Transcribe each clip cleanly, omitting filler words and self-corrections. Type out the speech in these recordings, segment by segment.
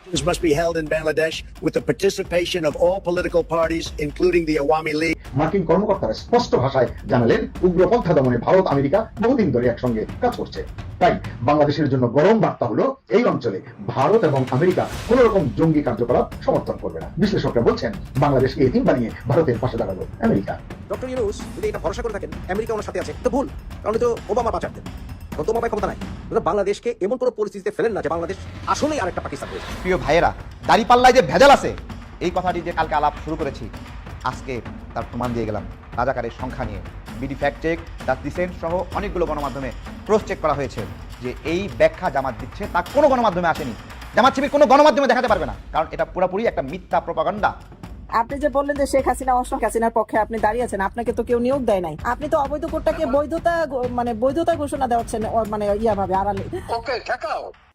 Must be held in Bangladesh with the participation of all political parties, including the Awami League. মার্কিন কর্মকর্তারা স্পষ্ট ভাষায় জানালেন উগ্রপন্থা দমনে ভারত আমেরিকা বহুদিন ধরে একসঙ্গে কাজ করছে। তাই বাংলাদেশের জন্য গরম বার্তা হলো, এই অঞ্চলে ভারত এবং আমেরিকা কোন রকম জঙ্গি কার্যকলাপ সমর্থন করবে না। বিশ্লেষকরা বলছেন বাংলাদেশকে এতিম বানিয়ে ভারতের পাশে দাঁড়ালো আমেরিকা। ডক্টর ইউনূস যদি এটা ভরসা করে থাকেন আমেরিকা ওনার সাথে আছে, তো ভুল, কারণ তো ওবামা বাঁচাতেন, তো ওবামার ক্ষমতা নাই। বাংলাদেশকে এমন কোনো পরিস্থিতিতে ফেলেন না যে বাংলাদেশ আসলেই আরেকটা পাকিস্তান হয়েছে। প্রিয় ভাইয়েরা, দাঁড়িপাল্লায় যে ভেজাল আছে, এই কথাটি যে কালকে আলাপ শুরু করেছি, আজকে তার প্রমাণ দিয়ে গেলাম রাজাকারের সংখ্যা নিয়ে। BD fact check, the Dissent সহ অনেকগুলো গণমাধ্যমে ক্রস চেক করা হয়েছে যে এই ব্যাখ্যা জামাত দিচ্ছে তা কোনো গণমাধ্যমে আসেনি। জামাত শিবির কোনো গণমাধ্যমে দেখাতে পারবে না, কারণ এটা পুরোপুরি একটা মিথ্যা প্রপাগান্ডা। আপনি যে বললেন যে শেখ হাসিনা অসম হাসিনার পক্ষে আপনি দাঁড়িয়েছেন, আপনাকে তো কেউ নিয়োগ দেয় নাই। আপনি তো অবৈধ কোটাকে বৈধতা ঘোষণা দেওয়াচ্ছেন ভাবে আড়ালে।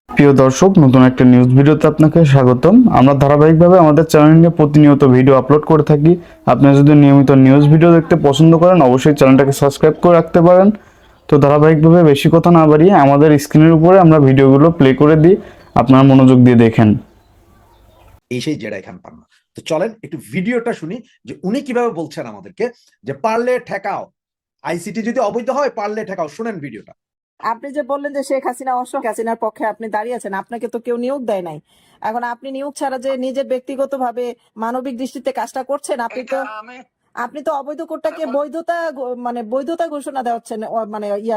প্রিয় দর্শক, নতুন একটা নিউজ ভিডিওতে আপনাকে স্বাগতম। আমরা ধারাবাহিকভাবে আমাদের চ্যানেলে প্রতিনিয়ত ভিডিও আপলোড করে থাকি। আপনি যদি নিয়মিত নিউজ ভিডিও দেখতে পছন্দ করেন, অবশ্যই চ্যানেলটাকে সাবস্ক্রাইব করে রাখতে পারেন। তো ধারাবাহিকভাবে বেশি কথা না বাড়িয়ে আমাদের স্ক্রিনের উপরে আমরা ভিডিওগুলো প্লে করে দিই, আপনারা মনোযোগ দিয়ে দেখেন। এই সেই জেডাই খান পান্না। তো চলেন একটু ভিডিওটা শুনি যে উনি কিভাবে বলছেন আমাদেরকে যে পারলে ঠেকাও, আইসিটি যদি অবৈধ হয় পারলে ঠেকাও। শুনেন ভিডিওটা। আপনি যে বললেন যে শেখ হাসিনা অসম হাসিনার পক্ষে আপনি দাঁড়িয়েছেন, আপনাকে তো কেউ নিয়োগ দেয় নাই। এখন আপনি নিয়োগ ছাড়া যে নিজের ব্যক্তিগতভাবে মানবিক দৃষ্টিতে কাজটা করছেন, আপনি তো অবৈধ কোটাকে বৈধতা ঘোষণা দেওয়াচ্ছেন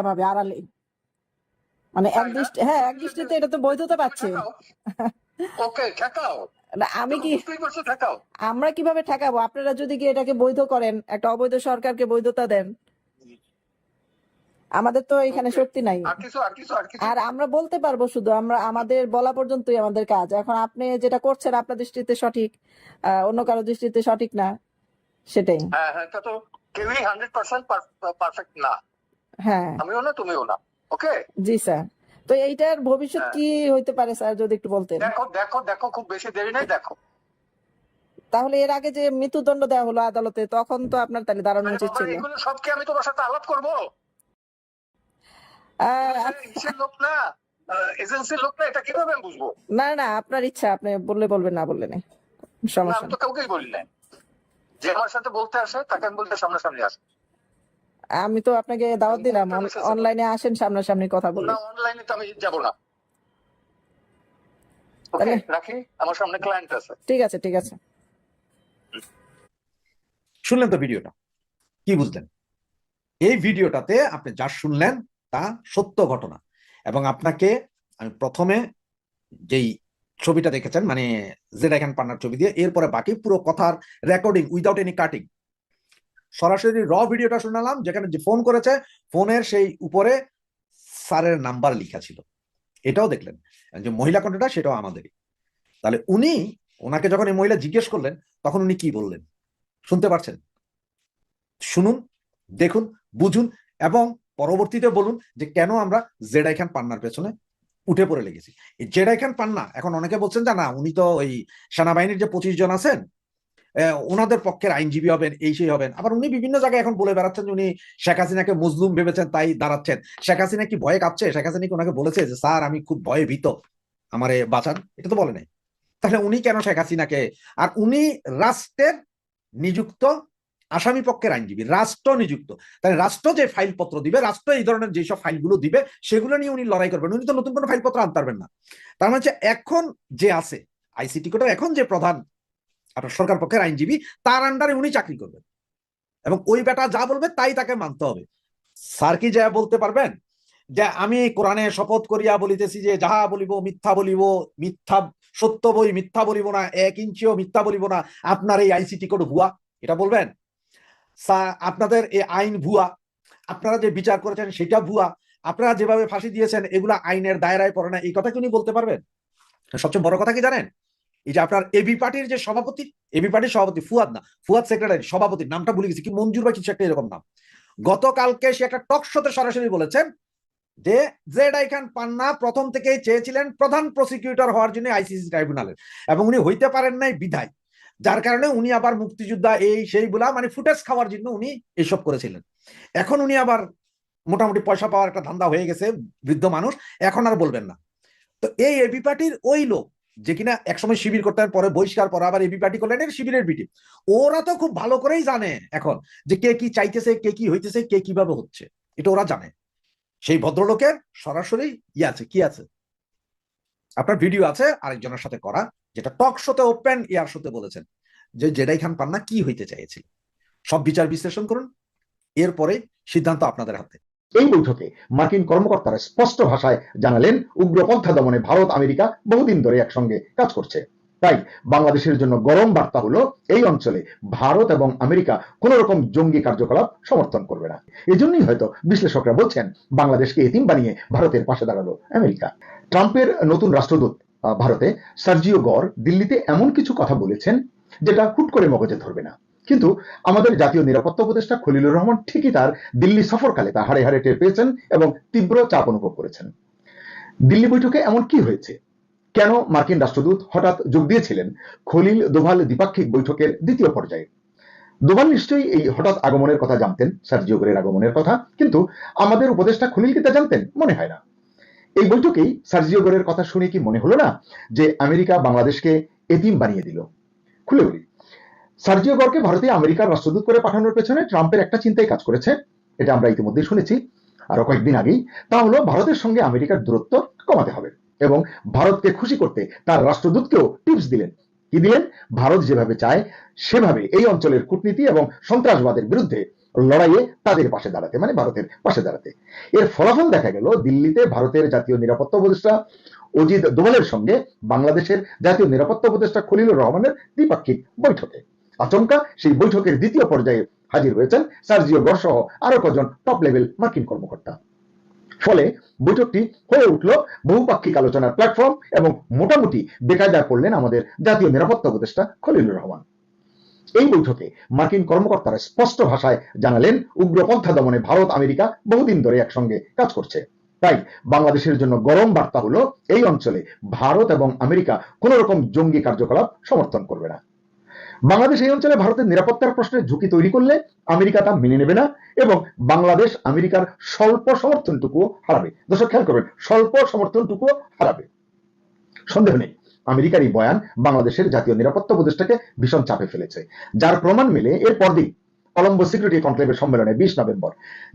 ভাবে আড়ালে। এক দৃষ্টিতে এটা তো বৈধতা পাচ্ছে। আমি কি আমরা কিভাবে ঠেকাবো? আপনারা যদি কি এটাকে বৈধ করেন, একটা অবৈধ সরকারকে বৈধতা দেন, আমাদের তো এখানে শক্তি নাই। আর আমরা বলতে পারবো শুধু, আমাদের বলা পর্যন্তই আমাদের কাজ। এখন আপনি যেটা করছেন আপনার দৃষ্টিতে সঠিক, অন্য কারো দৃষ্টিতে সঠিক না, সেটাই। তো কেউই 100% পারফেক্ট না। হ্যাঁ, আমিও না, তুমিও না। ওকে, জি স্যার। তো এইটার ভবিষ্যৎ কি হইতে পারে স্যার, যদি একটু বলতেন। দেখো খুব বেশি দেরি নেই, দেখো। তাহলে এর আগে যে মৃত্যুদণ্ড দেওয়া হলো আদালতে, তখন তো আপনার তাহলে দাঁড়ানো উচিত ছিল। এগুলো সব কি আমি তোমার সাথে আলাপ করবো? লোক না, এজেন্সির লোক না, এটা কিভাবে আমি বুঝবো? না না, আপনার ইচ্ছা, আপনি বললে বলবেন, না বললে নেই, সমস্যা। আমি তো কাউকেই বলি না। যে আমার সাথে বলতে আসে তাকে আমি বলতে সামনাসামনি আসে। আমি তো আপনাকে দাওয়াত দিলাম, অনলাইনে আসেন, সামনাসামনি কথা বলি। না, অনলাইনে তো আমি যাব না। ওকে, রাখি, আমার সামনে ক্লায়েন্ট আছে। ঠিক আছে, ঠিক আছে। শুনলেন তো ভিডিওটা, কি বুঝলেন? এই ভিডিওটাতে আপনি যা শুনলেন তা সত্য ঘটনা। এবং আপনাকে আমি প্রথমে যেই ছবিটা দেখেছেন, মানে জেডাই খান পান্নার ছবি দিয়ে, এরপরে বাকি পুরো কথার রেকর্ডিং উইদাউট এনি কাটিং, সরাসরি র ভিডিওটা শোনালাম, যেখানে যে ফোন করেছে ফোনের সেই উপরে স্যারের নাম্বার লেখা ছিল, এটাও দেখলেন। যে মহিলা কণ্ঠটা সেটাও আমাদেরই। তাহলে ওনাকে যখন এই মহিলা জিজ্ঞেস করলেন, তখন উনি কি বললেন শুনতে পারছেন? শুনুন, দেখুন, বুঝুন, এবং পরবর্তীতে বলুন যে কেন আমরা জেডাই খান পান্নার পেছনে উঠে পড়ে লেগেছি। এই জেডাই খান পান্না, এখন অনেকে বলছেন যে না, উনি তো ওই সেনাবাহিনীর যে 25 জন আছেন ওনাদের পক্ষের আইনজীবী হবেন, এই সেই হবেন। আবার উনি বিভিন্ন জায়গায় এখন বলে বেড়াচ্ছেন যে উনি শেখ হাসিনাকে মজলুম ভেবেছেন তাই দাঁড়াচ্ছেন। শেখ হাসিনা কি ভয়ে কাঁপছে? শেখ হাসিনা কি ওনাকে বলেছে যে স্যার আমি খুব ভয়ে ভীত, আমারে বাঁচান? এটা তো বলে নাই। তাহলে উনি কেন শেখ হাসিনাকে? আর উনি রাষ্ট্রের নিযুক্ত আসামি পক্ষের আইনজীবী, রাষ্ট্র নিযুক্ত। তাহলে রাষ্ট্র যে ফাইলপত্র দিবে, রাষ্ট্র এই ধরনের যেসব ফাইলগুলো দিবে সেগুলো নিয়ে উনি লড়াই করবেন। উনি তো নতুন কোনো ফাইলপত্র আনতে পারবেন না। তার মানে এখন যে আছে আইসিটি কোর্টের এখন যে প্রধান আপনার সরকার পক্ষের আইনজীবী, তার আন্ডারে উনি চাকরি করবেন এবং ওই বেটা যা বলবে তাই তাকে মানতে হবে। স্যার কি যা বলতে পারবেন যে আমি কোরআনে শপথ করিয়া বলিতেছি যে যাহা বলিব মিথ্যা বলিব, মিথ্যা সত্য বই মিথ্যা বলিব না, 1 ইঞ্চিও মিথ্যা বলিব না, আপনার এই আইসিটি কোড ভুয়া, এটা বলবেন? আপনাদের এই আইন ভুয়া, আপনারা যে বিচার করেছেন সেটা ভুয়া, আপনারা যেভাবে ফাঁসি দিয়েছেন এগুলা আইনের দায়রায় পড়ে না, এই কথা কি উনি বলতে পারবেন? সবচেয়ে বড় কথা কি জানেন? এই যে আপনার এবি পার্টির যে সভাপতি, এবি পার্টির সভাপতি ফুয়াদ না, ফুয়াদ সেক্রেটারি, সভাপতির নামটা ভুলে গেছি, কি মঞ্জুর বা কিছু একটা এরকম নাম। গতকালকে সে একটা টক শোতে সরাসরি বলেছেন যে জেডাই খান পান্না প্রথম থেকেই চেয়েছিলেন প্রধান প্রসিকিউটর হওয়ার জন্য আইসিসি ট্রাইব্যুনালের, এবং উনি হইতে পারেন নাই বিধায়, যার কারণে উনি আবার মুক্তিযোদ্ধা এই সেই বলা মানে ফুটেজ খাওয়ার জন্য উনি এইসব করেছিলেন। এখন উনি আবার মোটামুটি পয়সা পাওয়ার একটা ধান্দা হয়ে গেছে, বৃদ্ধ মানুষ, এখন আর বলবেন না। তো এই এবি পার্টির ওই লোক যে কিনা একসময় শিবির করতেন, পরে বহিষ্কার, পরে আবার এবি পার্টি করলেন, এটা শিবিরের বিটি। ওরা তো খুব ভালো করেই জানে এখন যে কে কি চাইতেছে, কে কি হইতেছে, কে কিভাবে হচ্ছে, এটা ওরা জানে। সেই ভদ্রলোকের সরাসরি আছে, কি আছে, আপনার ভিডিও আছে আরেকজনের সাথে করা, যেটা টক শোতে, ওপেন এয়ার শোতে বলেছেন যে জেডাই খান পান্না কি হইতে চাইছিল। সব বিচার বিশ্লেষণ করুন, এরপরে সিদ্ধান্ত আপনাদের হাতে। এই বৈঠকে মার্কিন কর্মকর্তারা স্পষ্ট ভাষায় জানালেন, উগ্রপন্থা দমনে ভারত আমেরিকা বহুদিন ধরে একসঙ্গে কাজ করছে। তাই বাংলাদেশের জন্য গরম বার্তা হলো, এই অঞ্চলে ভারত এবং আমেরিকা কোন রকম জঙ্গি কার্যকলাপ সমর্থন করবে না। এজন্যই হয়তো বিশ্লেষকরা বলছেন, বাংলাদেশকে এতিম বানিয়ে ভারতের পাশে দাঁড়ালো আমেরিকা। ট্রাম্পের নতুন রাষ্ট্রদূত ভারতে সার্জিও গর দিল্লিতে এমন কিছু কথা বলেছেন যেটা হুট করে মগজে ধরবে না, কিন্তু আমাদের জাতীয় নিরাপত্তা উপদেষ্টা খলিলুর রহমান ঠিকই তার দিল্লি সফরকালে তা হাড়ে হাড়ে টের পেয়েছেন এবং তীব্র চাপ অনুভব করেছেন। দিল্লি বৈঠকে এমন কি হয়েছে, কেন মার্কিন রাষ্ট্রদূত হঠাৎ যোগ দিয়েছিলেন খলিল দোভাল দ্বিপাক্ষিক বৈঠকের দ্বিতীয় পর্যায়ে? দোভাল নিশ্চয়ই এই হঠাৎ আগমনের কথা জানতেন, সার্জিও গরের আগমনের কথা, কিন্তু আমাদের উপদেষ্টা খলিল কি তা জানতেন? মনে হয় না। এই বৈঠকেই সার্জিও গরের কথা শুনে কি মনে হলো না যে আমেরিকা বাংলাদেশকে এতিম বানিয়ে দিল? খুলে বলি, সার্জিও গরকে ভারতে আমেরিকার রাষ্ট্রদূত করে পাঠানোর পেছনে ট্রাম্পের একটা চিন্তাই কাজ করেছে, এটা আমরা ইতিমধ্যে শুনেছি আরো কয়েকদিন আগেই। তা হলো, ভারতের সঙ্গে আমেরিকার দূরত্ব কমাতে হবে এবং ভারতকে খুশি করতে তার রাষ্ট্রদূতকেও টিপস দিলেন। কি দিলেন? ভারত যেভাবে চায় সেভাবে এই অঞ্চলের কূটনীতি এবং সন্ত্রাসবাদের বিরুদ্ধে লড়াইয়ে তাদের পাশে দাঁড়াতে, মানে ভারতের পাশে দাঁড়াতে। এর ফলাফল দেখা গেল, দিল্লিতে ভারতের জাতীয় নিরাপত্তা উপদেষ্টা অজিত দোভালের সঙ্গে বাংলাদেশের জাতীয় নিরাপত্তা উপদেষ্টা খলিলুর রহমানের দ্বিপাক্ষিক বৈঠকে। আচমকা সেই বৈঠকের দ্বিতীয় পর্যায়ে হাজির হয়েছেন সার্জিও গর সহ আরো কজন টপ লেভেল মার্কিন কর্মকর্তা। ফলে বৈঠকটি হয়ে উঠল বহুপাক্ষিক আলোচনার প্ল্যাটফর্ম এবং মোটামুটি বেকায়দায় পড়লেন আমাদের জাতীয় নিরাপত্তা উপদেষ্টা খলিলুর রহমান। এই বৈঠকে মার্কিন কর্মকর্তারা স্পষ্ট ভাষায় জানালেন, উগ্রপন্থা দমনে ভারত আমেরিকা বহুদিন ধরে একসঙ্গে কাজ করছে। তাই বাংলাদেশের জন্য গরম বার্তা হলো, এই অঞ্চলে ভারত এবং আমেরিকা কোন রকম জঙ্গি কার্যকলাপ সমর্থন করবে না। বাংলাদেশ এই অঞ্চলে ভারতের নিরাপত্তার প্রশ্নে ঝুঁকি তৈরি করলে আমেরিকা তা মেনে নেবে না এবং বাংলাদেশ আমেরিকার স্বল্প সমর্থনটুকু হারাবে। দর্শক খেয়াল করবেন, স্বল্প সমর্থনটুকু হারাবে। সন্দেহ নেই, আমেরিকার এই বয়ান বাংলাদেশের জাতীয় নিরাপত্তা উপদেষ্টাকে ভীষণ চাপে ফেলেছে, যার প্রমাণ মেলে এর পরদিন কলম্বো সিকিউরিটি কনক্লেভের সম্মেলনে 20 নভেম্বর,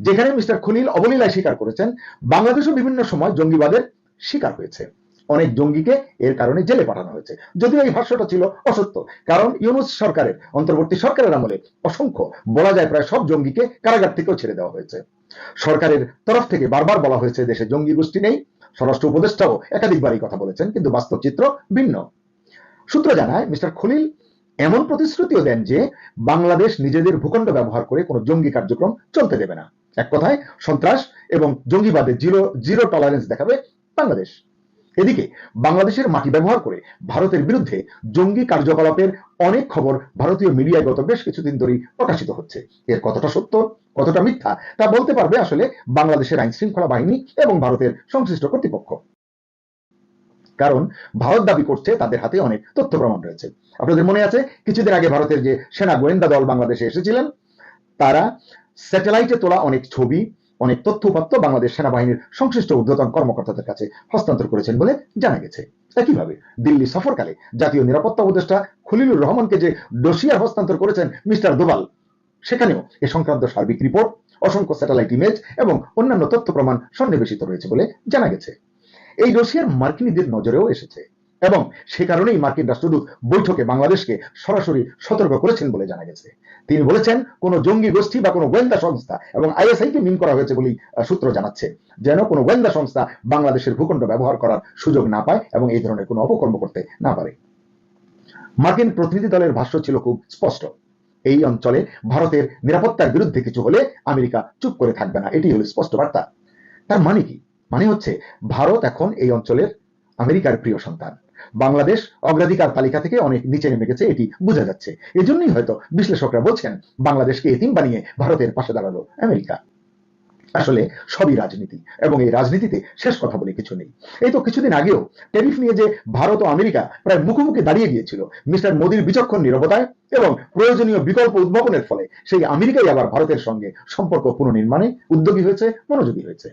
যেখানে মিস্টার খলিল অবলীলায় স্বীকার করেছেন বাংলাদেশও বিভিন্ন সময় জঙ্গিবাদের শিকার হয়েছে। অনেক জঙ্গিকে এর কারণে জেলে পাঠানো হয়েছে, যদিও এই ভাষ্যটা ছিল অসত্য, কারণ ইউনূস সরকারের, অন্তর্বর্তী সরকারের আমলে অসংখ্য, বলা যায় প্রায় সব জঙ্গিকে কারাগার থেকেও ছেড়ে দেওয়া হয়েছে। সরকারের তরফ থেকে বারবার বলা হয়েছে দেশে জঙ্গি গোষ্ঠী নেই, স্বরাষ্ট্র উপদেষ্টাও একাধিকবার এই কথা বলেছেন, কিন্তু বাস্তব চিত্র ভিন্ন। সূত্র জানায়, মিস্টার খলিল এমন প্রতিশ্রুতিও দেন যে বাংলাদেশ নিজেদের ভূখণ্ড ব্যবহার করে কোনো জঙ্গি কার্যক্রম চলতে দেবে না। এক কথায়, সন্ত্রাস এবং জঙ্গিবাদে জিরো টলারেন্স দেখাবে বাংলাদেশ। এদিকে বাংলাদেশের মাটি ব্যবহার করে ভারতের বিরুদ্ধে জঙ্গি কার্যকলাপের অনেক খবর ভারতীয় মিডিয়ায় গত বেশ কিছুদিন ধরেই প্রকাশিত হচ্ছে। এর কতটা সত্য, কতটা মিথ্যা তা বলতে পারবে আসলে বাংলাদেশের আইন শৃঙ্খলা বাহিনী এবং ভারতের সংশ্লিষ্ট কর্তৃপক্ষ, কারণ ভারত দাবি করছে তাদের হাতে অনেক তথ্য প্রমাণ রয়েছে। আপনাদের মনে আছে, কিছুদিন আগে ভারতের যে সেনা গোয়েন্দা দল বাংলাদেশে এসেছিলেন, তারা স্যাটেলাইটে তোলা অনেক ছবি, অনেক তথ্য উপাত্ত বাংলাদেশ সেনাবাহিনীর সংশ্লিষ্ট ঊর্ধ্বতন কর্মকর্তাদের কাছে হস্তান্তর করেছেন বলে জানা গেছে। একইভাবে দিল্লি সফরকালে জাতীয় নিরাপত্তা উপদেষ্টা খলিলুর রহমানকে যে ডোসিয়ার হস্তান্তর করেছেন মিস্টার দোভাল, সেখানেও এ সংক্রান্ত সার্বিক রিপোর্ট, অসংখ্য স্যাটেলাইট ইমেজ এবং অন্যান্য তথ্য প্রমাণ সন্নিবেশিত রয়েছে বলে জানা গেছে। এই ডোসিয়ার মার্কিনীদের নজরেও এসেছে এবং সে কারণেই মার্কিন রাষ্ট্রদূত বৈঠকে বাংলাদেশকে সরাসরি সতর্ক করেছেন বলে জানা গেছে। তিনি বলেছেন, কোন জঙ্গি গোষ্ঠী বা কোনো গোয়েন্দা সংস্থা, এবং আইএসআই কে মিন করা হয়েছে বলেই সূত্র জানাচ্ছে, যেন কোনো গোয়েন্দা সংস্থা বাংলাদেশের ভূখণ্ড ব্যবহার করার সুযোগ না পায় এবং এই ধরনের কোনো অপকর্ম করতে না পারে। মার্কিন প্রতিনিধি দলের ভাষ্য ছিল খুব স্পষ্ট, এই অঞ্চলে ভারতের নিরাপত্তার বিরুদ্ধে কিছু হলে আমেরিকা চুপ করে থাকবে না, এটি হলো স্পষ্ট বার্তা। তার মানে কি? মানে হচ্ছে, ভারত এখন এই অঞ্চলের আমেরিকার প্রিয় সন্তান, বাংলাদেশ অগ্রাধিকার তালিকা থেকে অনেক নিচে নেমে গেছে, এটি বোঝা যাচ্ছে। এজন্যই হয়তো বিশ্লেষকরা বলছেন, বাংলাদেশকে এতিম বানিয়ে ভারতের পাশে দাঁড়ালো আমেরিকা। আসলে সবই রাজনীতি, এবং এই রাজনীতিতে শেষ কথা বলে কিছু নেই। এই তো কিছুদিন আগেও ট্যারিফ নিয়ে যে ভারত ও আমেরিকা প্রায় মুখোমুখি দাঁড়িয়ে গিয়েছিল, মিস্টার মোদীর বিচক্ষণ নীরবতায় এবং প্রয়োজনীয় বিকল্প উদ্ভাবনের ফলে সেই আমেরিকাই আবার ভারতের সঙ্গে সম্পর্ক পুনর্নির্মাণে উদ্যোগী হয়েছে, মনোযোগী হয়েছে।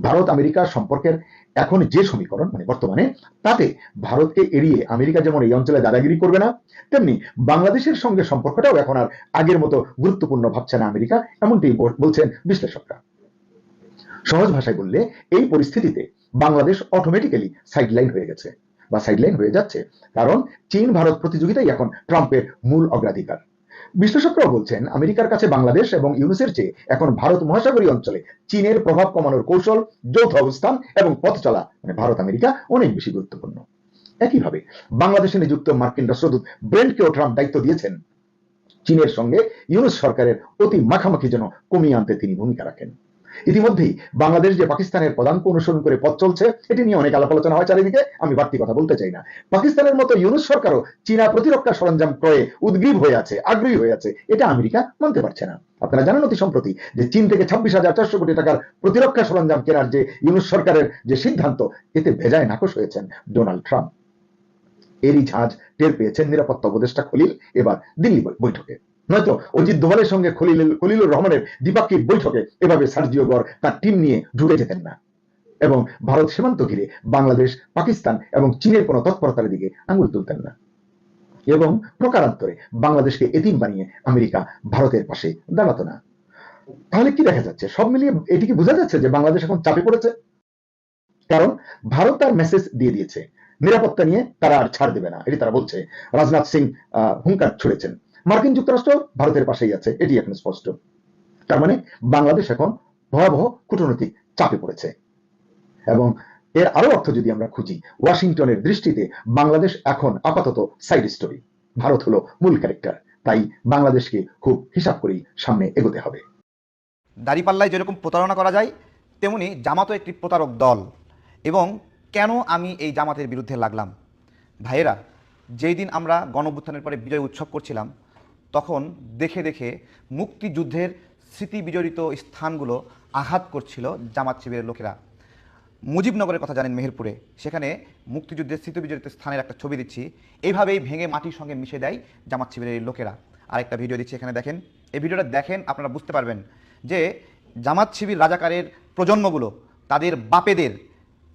ভারত আমেরিকা সম্পর্কের এখন যে সমীকরণ মানে বর্তমানে, তাতে ভারতকে এড়িয়ে আমেরিকা যেমন এই অঞ্চলে দাদাগিরি করবে না, তেমনি বাংলাদেশের সঙ্গে সম্পর্কটাও এখন আর আগের মতো গুরুত্বপূর্ণ ভাবছে না আমেরিকা, এমনটি বলছেন বিশ্লেষকরা। সহজ ভাষায় বললে এই পরিস্থিতিতে বাংলাদেশ অটোমেটিক্যালি সাইডলাইন হয়ে গেছে বা সাইডলাইন হয়ে যাচ্ছে, কারণ চীন ভারত প্রতিযোগিতাই এখন ট্রাম্পের মূল অগ্রাধিকার। বিশ্লেষকরাও বলছেন আমেরিকার কাছে বাংলাদেশ এবং ইউনুসের চেয়ে এখন ভারত মহাসাগরীয় অঞ্চলে চীনের প্রভাব কমানোর কৌশল, যৌথ অবস্থান এবং পথ চলা মানে ভারত আমেরিকা অনেক বেশি গুরুত্বপূর্ণ। একইভাবে বাংলাদেশে নিযুক্ত মার্কিন রাষ্ট্রদূত ব্রেন্টকেও ট্রাম্প দায়িত্ব দিয়েছেন চীনের সঙ্গে ইউনুস সরকারের অতি মাখামাখি যেন কমিয়ে আনতে তিনি ভূমিকা রাখেন। ইতিমধ্যেই বাংলাদেশ যে পাকিস্তানের পদাঙ্ক অনুসরণ করে পথ চলছে, এটি নিয়ে অনেক আলাপ আলোচনা হয় চারিদিকে, আমি বাড়তি কথা বলতে চাই না। পাকিস্তানের মতো ইউনুস সরকারও চীনা প্রতিরক্ষা সরঞ্জাম ক্রয়ে উদ্গ্রীব হয়ে আছে, আগ্রহী হয়ে আছে, এটা আমেরিকা মানতে পারছে না। আপনারা জানেন অতি সম্প্রতি যে চীন থেকে 26,400 কোটি টাকার প্রতিরক্ষা সরঞ্জাম কেনার যে ইউনুস সরকারের যে সিদ্ধান্ত, এতে ভেজায় নাকশ হয়েছেন ডোনাল্ড ট্রাম্প। এরই ঝাঁজ টের পেয়েছেন নিরাপত্তা উপদেষ্টা খলিল এবার দিল্লি বৈঠকে। নয়তো অজিত দোভালের সঙ্গে খলিলুর রহমানের দ্বিপাক্ষিক বৈঠকে এভাবে সার্জিও গর তার টিম নিয়ে ঢুকে যেতেন না এবং ভারত সীমান্ত ঘিরে বাংলাদেশ, পাকিস্তান এবং চীনের কোনো তৎপরতার দিকে আঙুল তুলতেন না এবং প্রকারান্তরে বাংলাদেশকে এতিম বানিয়ে আমেরিকা ভারতের পাশে দাঁড়াতো না। তাহলে কি দেখা যাচ্ছে? সব মিলিয়ে এটি কি বোঝা যাচ্ছে যে বাংলাদেশ এখন চাপে পড়েছে? কারণ ভারত তার মেসেজ দিয়ে দিয়েছে, নিরাপত্তা নিয়ে তারা আর ছাড় দেবে না, এটি তারা বলছে। রাজনাথ সিং হুঙ্কার ছুড়েছেন, মার্কিন যুক্তরাষ্ট্র ভারতের পাশেই আছে, এটি এখন স্পষ্ট। তার মানে বাংলাদেশ এখন ভয়াবহ কূটনৈতিক চাপে পড়েছে। এবং এর আরো অর্থ যদি আমরা খুঁজি, ওয়াশিংটনের দৃষ্টিতে বাংলাদেশ এখন আপাতত সাইড স্টোরি, ভারত হলো মূল ক্যারেক্টার। তাই বাংলাদেশকে খুব হিসাব করেই সামনে এগোতে হবে। দাঁড়িপাল্লায় যেরকম প্রতারণা করা যায়, তেমনি জামাতও একটি প্রতারক দল। এবং কেন আমি এই জামাতের বিরুদ্ধে লাগলাম? ভাইয়েরা, যেই দিন আমরা গণঅভ্যুত্থানের পরে বিজয় উৎসব করছিলাম, তখন দেখে দেখে মুক্তিযুদ্ধের স্মৃতি বিজড়িত স্থানগুলো আঘাত করছিল জামাত শিবিরের লোকেরা। মুজিবনগরের কথা জানেন, মেহেরপুরে, সেখানে মুক্তিযুদ্ধের স্মৃতি বিজড়িত স্থানের একটা ছবি দিচ্ছি, এইভাবেই ভেঙে মাটির সঙ্গে মিশে দেয় জামাত শিবিরের লোকেরা। আরেকটা ভিডিও দিচ্ছি, এখানে দেখেন। এই ভিডিওটা দেখেন, আপনারা বুঝতে পারবেন যে জামাত শিবির রাজাকারের প্রজন্মগুলো তাদের বাপেদের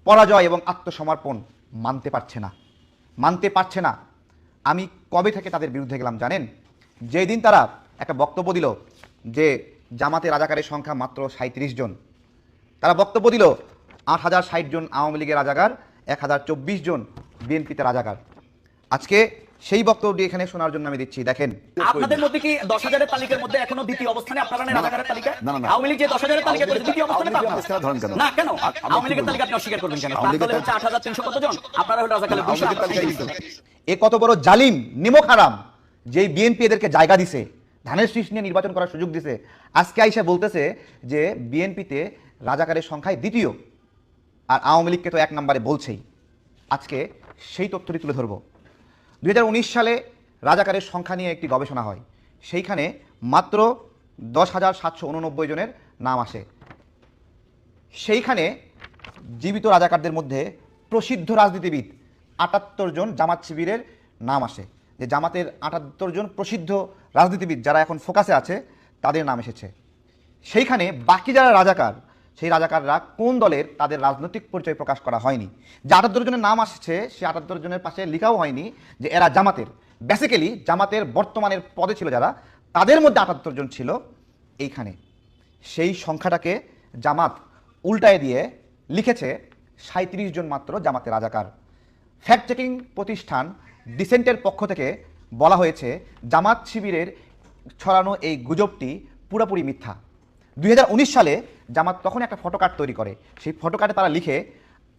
পরাজয় এবং আত্মসমর্পণ মানতে পারছে না। আমি কবে থেকে তাদের বিরুদ্ধে গেলাম জানেন? যেই দিন তারা একটা বক্তব্য দিল যে জামাতে রাজাকারের সংখ্যা মাত্র 37 জন, তারা বক্তব্য দিল 8,060 জন আওয়ামী লীগের রাজাকার, 1,024 জন বিএনপিতে রাজাকার। আজকে সেই বক্তব্যটি এখানে শোনার জন্য আমি দিচ্ছি, দেখেন। আপনাদের মধ্যে কি 10,000-এর তালিকার মধ্যে এখনো দ্বিতীয় অবস্থানে আপনারা নেই? রাজাকারের তালিকা আওয়ামী লীগ যে 10,000-এর তালিকা করেছে দ্বিতীয় অবস্থানে না কেন? আওয়ামী লীগের তালিকা আপনি অস্বীকার করবেন কেন? তার দলে হচ্ছে 8,300 কতজন, আপনারা হলো রাজাকারের 200 তালিকা। এ কত বড় জালিম, নিমক হারাম, যেই বিএনপি এদেরকে জায়গা দিছে, ধানের শীষ নিয়ে নির্বাচন করার সুযোগ দিছে, আজকে আইসা বলতেছে যে বিএনপিতে রাজাকারের সংখ্যায় দ্বিতীয়, আর আওয়ামী লীগকে তো 1 নম্বরে বলছেই। আজকে সেই তথ্যটি তুলে ধরব। 2019 সালে রাজাকারের সংখ্যা নিয়ে একটি গবেষণা হয়, সেইখানে মাত্র 10,789 জনের নাম আসে। সেইখানে জীবিত রাজাকারদের মধ্যে প্রসিদ্ধ রাজনীতিবিদ 78 জন জামাত শিবিরের নাম আসে, যে জামাতের 78 জন প্রসিদ্ধ রাজনীতিবিদ যারা এখন ফোকাসে আছে তাদের নাম এসেছে। সেইখানে বাকি যারা রাজাকার, সেই রাজাকাররা কোন দলের, তাদের রাজনৈতিক পরিচয় প্রকাশ করা হয়নি। যে 78 জনের নাম আসছে, সেই 78 জনের পাশে লেখাও হয়নি যে এরা জামাতের। বেসিক্যালি জামাতের বর্তমানের পদে ছিল যারা, তাদের মধ্যে 78 জন ছিল এইখানে। সেই সংখ্যাটাকে জামাত উল্টায় দিয়ে লিখেছে 37 জন মাত্র জামাতের রাজাকার। ফ্যাক্ট চেকিং প্রতিষ্ঠান ডিসেন্টের পক্ষ থেকে বলা হয়েছে জামাত শিবিরের ছড়ানো এই গুজবটি পুরোপুরি মিথ্যা। 2019 সালে জামাত তখন একটা ফটোকার্ড তৈরি করে, সেই ফটোকার্ডে তারা লিখে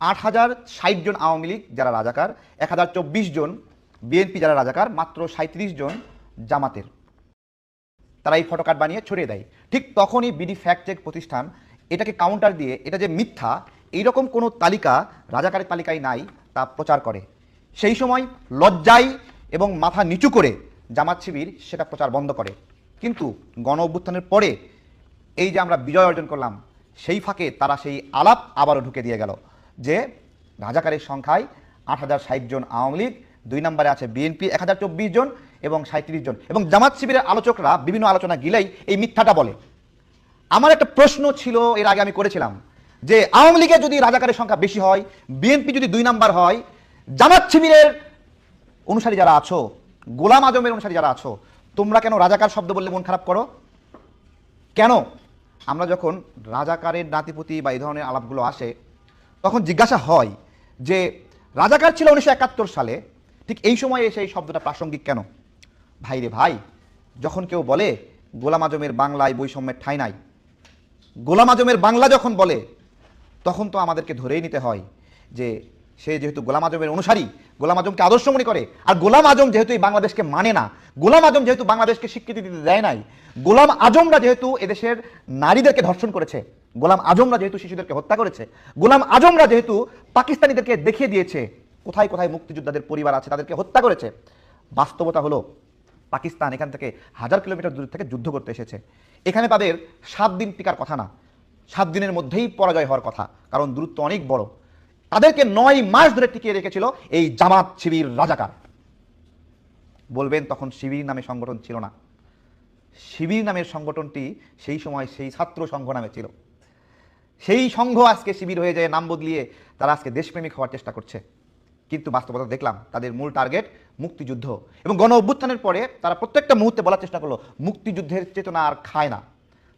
8,060 জন আওয়ামী লীগ যারা রাজাকার, 1,024 জন বিএনপি যারা রাজাকার, মাত্র 37 জন জামাতের। তারা এই ফটোকার্ড বানিয়ে ছড়িয়ে দেয়। ঠিক তখনই বিডি ফ্যাক্ট চেক প্রতিষ্ঠান এটাকে কাউন্টার দিয়ে এটা যে মিথ্যা, এইরকম কোনো তালিকা রাজাকারের তালিকায় নাই তা প্রচার করে। সেই সময় লজ্জায় এবং মাথা নিচু করে জামাত শিবির সেটা প্রচার বন্ধ করে। কিন্তু গণ অভ্যুত্থানের পরে এই যে আমরা বিজয় অর্জন করলাম, সেই ফাঁকে তারা সেই আলাপ আবারও ঢুকে দিয়ে গেল যে রাজাকারের সংখ্যায় 8,060 জন আওয়ামী লীগ, 2 নম্বরে আছে বিএনপি 1,024 জন এবং 37 জন, এবং জামাত শিবিরের আলোচকরা বিভিন্ন আলোচনা গিলেই এই মিথ্যাটা বলে। আমার একটা প্রশ্ন ছিল, এর আগে আমি করেছিলাম, যে আওয়ামী লীগের যদি রাজাকারের সংখ্যা বেশি হয়, বিএনপি যদি 2 নাম্বার হয়, জামাত শিবিরের অনুসারী যারা আছো, গোলাম আজমের অনুসারী যারা আছো, তোমরা কেন রাজাকার শব্দ বললে মন খারাপ করো? কেন? আমরা যখন রাজাকারের নাতিপুতি বা এই ধরনের আলাপগুলো আসে, তখন জিজ্ঞাসা হয় যে রাজাকার ছিল 1971 সালে, ঠিক এই সময়ে এসে এই শব্দটা প্রাসঙ্গিক কেন? ভাই রে ভাই, যখন কেউ বলে গোলাম আজমের বাংলায় বৈষম্যের ঠাঁই নাই, গোলাম আজমের বাংলা যখন বলে, তখন তো আমাদেরকে ধরেই নিতে হয় যে সে যেহেতু গোলাম আজমের অনুসারী, গোলাম আজমকে আদর্শ মনে করে, আর গোলাম আজম যেহেতু এই বাংলাদেশকে মানে না, গোলাম আজম যেহেতু বাংলাদেশকে স্বীকৃতি দিতে দেয় নাই, গোলাম আজমরা যেহেতু এদেশের নারীদেরকে ধর্ষণ করেছে, গোলাম আজমরা যেহেতু শিশুদেরকে হত্যা করেছে, গোলাম আজমরা যেহেতু পাকিস্তানিদেরকে দেখিয়ে দিয়েছে কোথায় কোথায় মুক্তিযোদ্ধাদের পরিবার আছে, তাদেরকে হত্যা করেছে, বাস্তবতা হলো পাকিস্তান এখান থেকে 1000 কিলোমিটার দূর থেকে যুদ্ধ করতে এসেছে। এখানে তাদের 7 দিন টিকার কথা না, 7 দিনের মধ্যেই পরাজয় হওয়ার কথা, কারণ দূরত্ব অনেক বড়। তাদেরকে 9 মাস ধরে টিকিয়ে রেখেছিল এই জামাত শিবির রাজাকার। বলবেন তখন শিবির নামে সংগঠন ছিল না। শিবির নামের সংগঠনটি সেই সময় সেই ছাত্র সংঘ নামে ছিল। সেই সংঘ আজকে শিবির হয়ে যায়, নাম বদলিয়ে তারা আজকে দেশপ্রেমিক হওয়ার চেষ্টা করছে। কিন্তু বাস্তবতা দেখলাম তাদের মূল টার্গেট মুক্তিযুদ্ধ, এবং গণ অভ্যুত্থানের পরে তারা প্রত্যেকটা মুহূর্তে বলার চেষ্টা করলো মুক্তিযুদ্ধের চেতনা আর খায় না।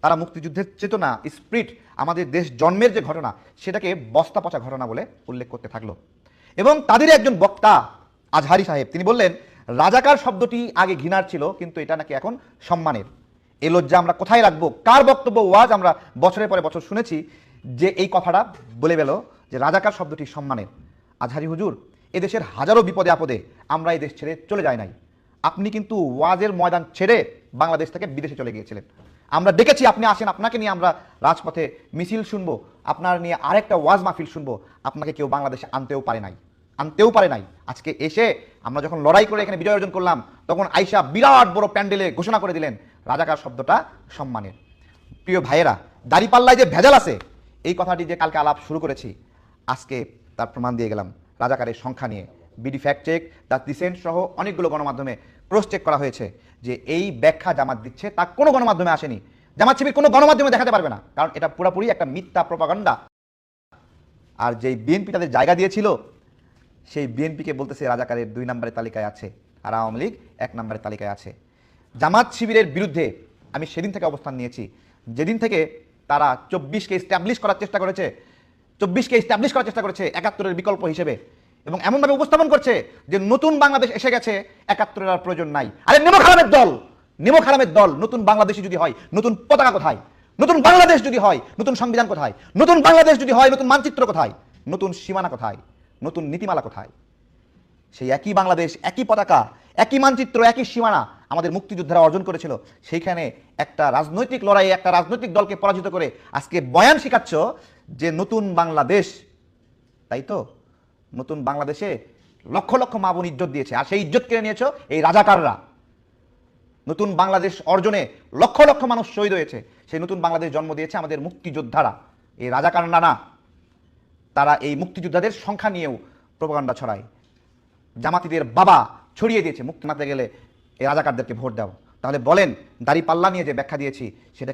তারা মুক্তিযুদ্ধের চেতনা, স্পিরিট, আমাদের দেশ জন্মের যে ঘটনা, সেটাকে বস্তা পচা ঘটনা বলে উল্লেখ করতে থাকলো। এবং তাদের একজন বক্তা আজহারি সাহেব তিনি বললেন রাজাকার শব্দটি আগে ঘৃণার ছিল, কিন্তু এটা নাকি এখন সম্মানের। এই লজ্জা আমরা কোথায় রাখবো? কার বক্তব্য ওয়াজ আমরা বছরের পরে বছর শুনেছি যে এই কথাটা বলে গেল যে রাজাকার শব্দটি সম্মানের। আজহারি হুজুর, এদেশের হাজারো বিপদে আপদে আমরা এই দেশ ছেড়ে চলে যাই নাই। আপনি কিন্তু ওয়াজের ময়দান ছেড়ে বাংলাদেশ থেকে বিদেশে চলে গিয়েছিলেন। আমরা দেখেছি আপনি আসেন, আপনাকে নিয়ে আমরা রাজপথে মিছিল শুনবো, আপনার নিয়ে আরেকটা ওয়াজ মাহফিল শুনবো, আপনাকে কেউ বাংলাদেশে আনতেও পারে নাই। আজকে এসে আমরা যখন লড়াই করে এখানে বিজয় অর্জন করলাম, তখন আইসা বিরাট বড় প্যান্ডেলে ঘোষণা করে দিলেন রাজাকার শব্দটা সম্মানের। প্রিয় ভাইয়েরা, দাড়িপাল্লায় যে ভেজাল আছে, এই কথাটি যে কালকে আলাপ শুরু করেছি, আজকে তার প্রমাণ দিয়ে গেলাম রাজাকারের সংখ্যা নিয়ে। BD fact check, the Dissent সহ অনেকগুলো গণমাধ্যমে ক্রস চেক করা হয়েছে যে এই ব্যাখ্যা জামাত দিচ্ছে তা কোনো গণমাধ্যমে আসেনি। জামাত শিবির কোনো গণমাধ্যমে দেখাতে পারবে না, কারণ এটা পুরোপুরি একটা মিথ্যা প্রপাগান্ডা। আর যেই বিএনপি তাদের জায়গা দিয়েছিল, সেই বিএনপিকে বলতেছে রাজাকারের 2 নম্বরের তালিকায় আছে, আর আওয়ামী লীগ 1 নম্বরের তালিকায় আছে। জামাত শিবিরের বিরুদ্ধে আমি সেদিন থেকে অবস্থান নিয়েছি, যেদিন থেকে তারা 24কে এস্টাবলিশ করার চেষ্টা করেছে, 71-এর বিকল্প হিসেবে, এবং এমনভাবে উপস্থাপন করছে যে নতুন বাংলাদেশ এসে গেছে, 71-এর আর প্রয়োজন নাই। আরে নেমো খারামের দল, নতুন বাংলাদেশই যদি হয়, নতুন পতাকা কোথায়? নতুন বাংলাদেশ যদি হয়, নতুন সংবিধান কোথায়? নতুন বাংলাদেশ যদি হয়, নতুন মানচিত্র কোথায়? নতুন সীমানা কোথায়? নতুন নীতিমালা কোথায়? সেই একই বাংলাদেশ, একই পতাকা, একই মানচিত্র, একই সীমানা আমাদের মুক্তিযোদ্ধারা অর্জন করেছিল। সেইখানে একটা রাজনৈতিক লড়াইয়ে একটা রাজনৈতিক দলকে পরাজিত করে আজকে বয়ান শিখাচ্ছ যে নতুন বাংলাদেশ। তাই তো, নতুন বাংলাদেশে লক্ষ লক্ষ মা বোন ইজ্জত দিয়েছে, আর সেই ইজ্জত কেড়ে নিয়েছ এই রাজাকাররা। নতুন বাংলাদেশ অর্জনে লক্ষ লক্ষ মানুষ শহীদ হয়েছে, সেই নতুন বাংলাদেশ জন্ম দিয়েছে আমাদের মুক্তিযোদ্ধারা, এই রাজাকাররা না। তারা এই মুক্তিযোদ্ধাদের সংখ্যা নিয়েও প্রপাগান্ডা ছড়ায়। জামাতিদের বাবা ছড়িয়ে দিয়েছে মুক্তি মাতে গেলে এই রাজাকারদেরকে ভোট দাও। তাহলে বলেন দাড়িপাল্লা নিয়ে যে ব্যাখ্যা দিয়েছি সেটা